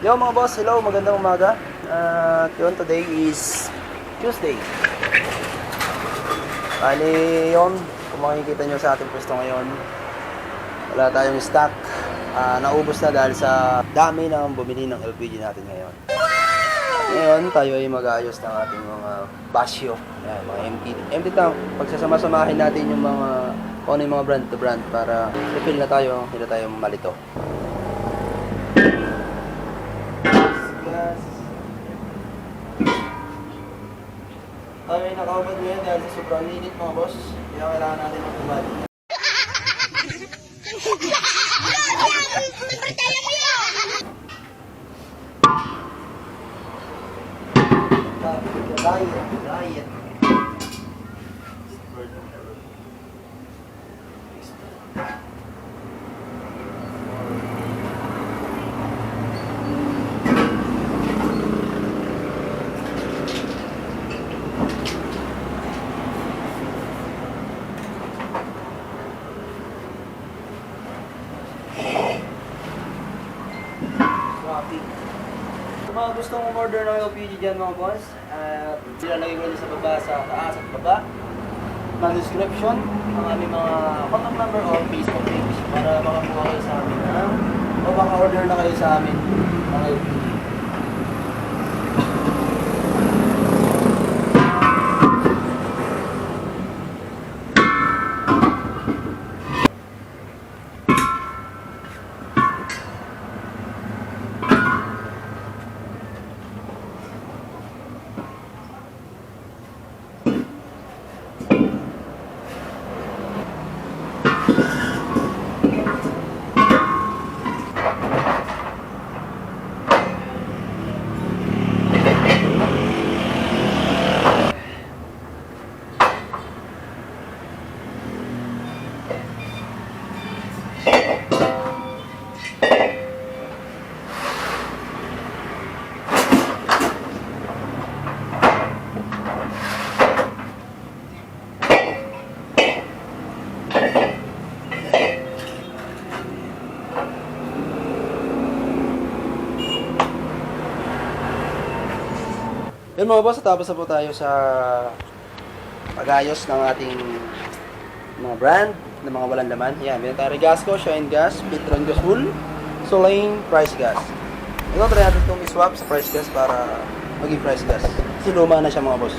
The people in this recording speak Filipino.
Yo mga boss, hello, magandang umaga. Yun, today is Tuesday. Bali, yun, kung makikita nyo sa ating pwesto ngayon, wala tayong stock. Naubos na dahil sa dami ng bumili ng LPG natin ngayon. Ngayon, tayo ay mag-aayos ng ating mga basyo. Yan, mga empty tank. Pagsasama-samahin natin yung mga, kung ano yung mga brand to brand para refill na tayo, hindi na tayo malito. Tayo ay nakaubad ngayon dahil sa sobrang init mga boss. Kaya kailangan natin magtubad. Diet. Kung mga gustong umorder ng LPG dyan mga boss, ilalagay ko sa baba, sa taas at baba ng description ang aming mga contact number o Facebook page para makakuha kayo sa amin o maka-order na kayo sa amin ng LPG. Yun mga boss, tapos na po tayo sa pag-ayos ng ating mga brand ng mga walang laman. Yan, meron tayo Regasco, Shine Gas, Petron Gasol, Solane, Price Gas. Ito, try natin itong i-swap sa Price Gas para maging Price Gas. Kasi luma na siya mga boss.